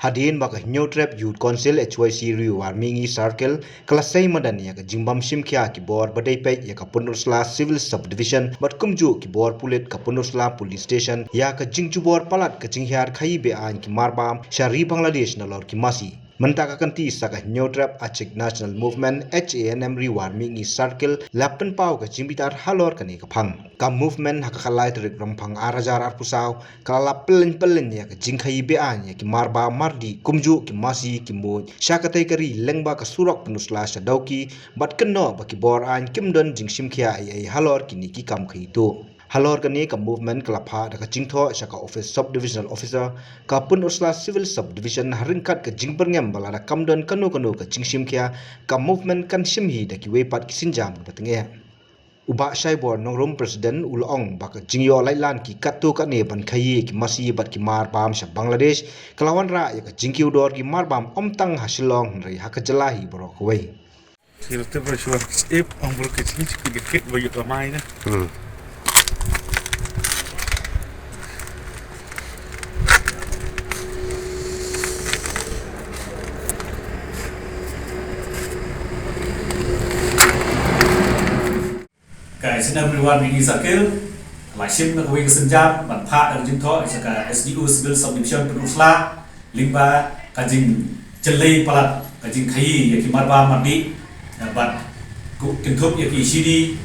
Hadin baka New Trap Youth Council HYC Warmingi Circle kelasai madan ya ke Jimbam Simkia ki bor badai pe ya ka Punusla Civil Subdivision bat kumju ki bor pulit ka Punusla Police Station ya ka Jingju bor palat ka Jinghyar khai be an ki Marbam Shari Bangladesh na lor ki Masi mentaka kanti saka New Trap Achik National Movement HANM Warmingi Circle lapten pau ka jimbitar halor kani ka phang ka movement hakakalai terik ramphang arajar arpusau kala pelen ya ka jingkhai be an ya ki Marba Mardi kumju ki Masi ki Mo shakatai kari lengba ka Surok Punusla Shadauki bat kenno ba ki bor an kimdon jingsim khia ai halor kini ki kam khai to halor kani ka movement kalapha da ka jingtho shaka office subdivisional officer ka Punusla Civil Subdivision haringkat ka jingperngem balada kamdon kanu ka jingsim khia ka movement kan simhi da ki wepat ki sinjam batenge uba shaibor nongrum president ulong baka jingyo lailan ki katto ka ne ban khayi ki Masi bat ki mar bam sha Bangladesh kalawan ra ya ka jingkiu dor ki mar bam omtang hasilong rei hakajalahi boro koi Silahkan bersuara ip ambul kecil sedikit bagi ramai na. Cái xin everyone mình Zakil lại ship nó quay cái sinh jam bản phá ở trên thọ sẽ cả SDU Civil Subdivision Punusla limba cái jing chân palat cái jing khai ya ki marba mardi bat kinh thúc ya ki CD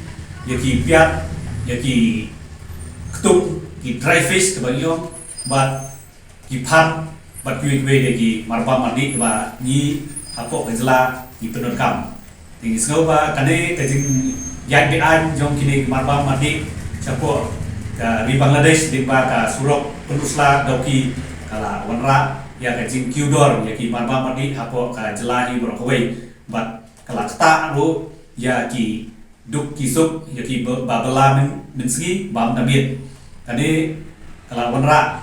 ya ki piat ya ki ketuk ki dry fish ke bagi yom bat ki pan bat kuih ya ki marba mardi ba ni hapok kejela ki penon kam tinggi sekolah kane cái jing yang di an jom kini marba mardi capo ka di Bangladesh di ka Surok Punusla Dauki kala wanra ya ka jing kiudor ya ki marba mardi hapo ka jelahi borokoi bat kala kta ru ya ki duk kisuk ya ki babala minski bam nabit kani kala wanra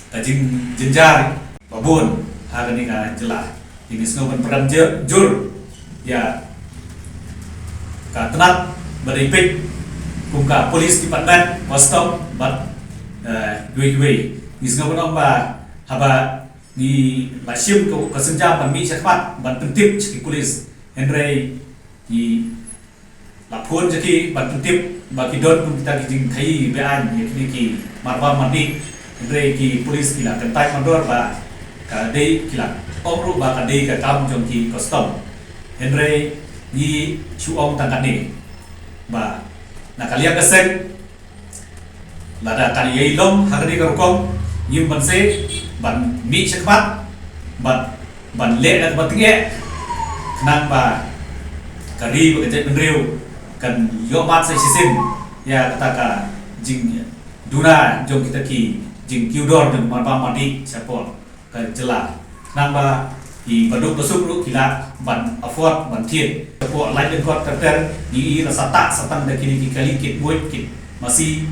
ka jing jenjar babun ha kani ka jelah ini snoban peram jur ya ka tenat beripik kumka polis department postom bat dui nisga bonong ba haba ni lasim ko kasenja pami chakmat ban pentip chiki polis henry ki lapun jaki ban pentip ba ki don kum kita ki thai bean yakni ki marba mandi henry ki polis ki la kentai mandor ba ka dei ki la omru ba ka dei ka kam jong ki postom henry ni chuong tangkani ba nakaliya kasek lada kali ilom hagani karukom yim banse ban mi chakmat ban le dan batinge khnang ba kari ba kete benriu kan yomat sai sisim ya kataka jing duna jom kita ki jing kiudor dan marba mandi sapor ka jela nang ba di baduk besuk lu kila ban afford ban thiet po lai den kot ter ni la satang da kini kali kit boy kit Masi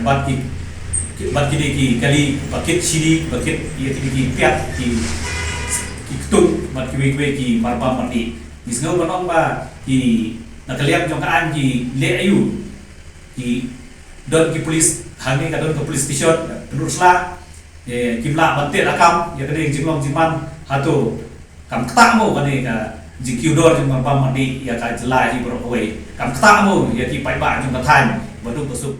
bat ki kali bakit sidi bakit ya kini piat ki tung bat ki ki marba mandi nisngo banong ba ki nakaliam jong kaan ki le ayu ki don ki police hani ka don ke police station Punusla kimla bantet akam ya kene jinglong jiman hatu kam kta mo kane ka jikiudor jeng marba mandi ya ka jelai hi borokoi kam kta mo ya ki pai ba jeng ka than baduk besuk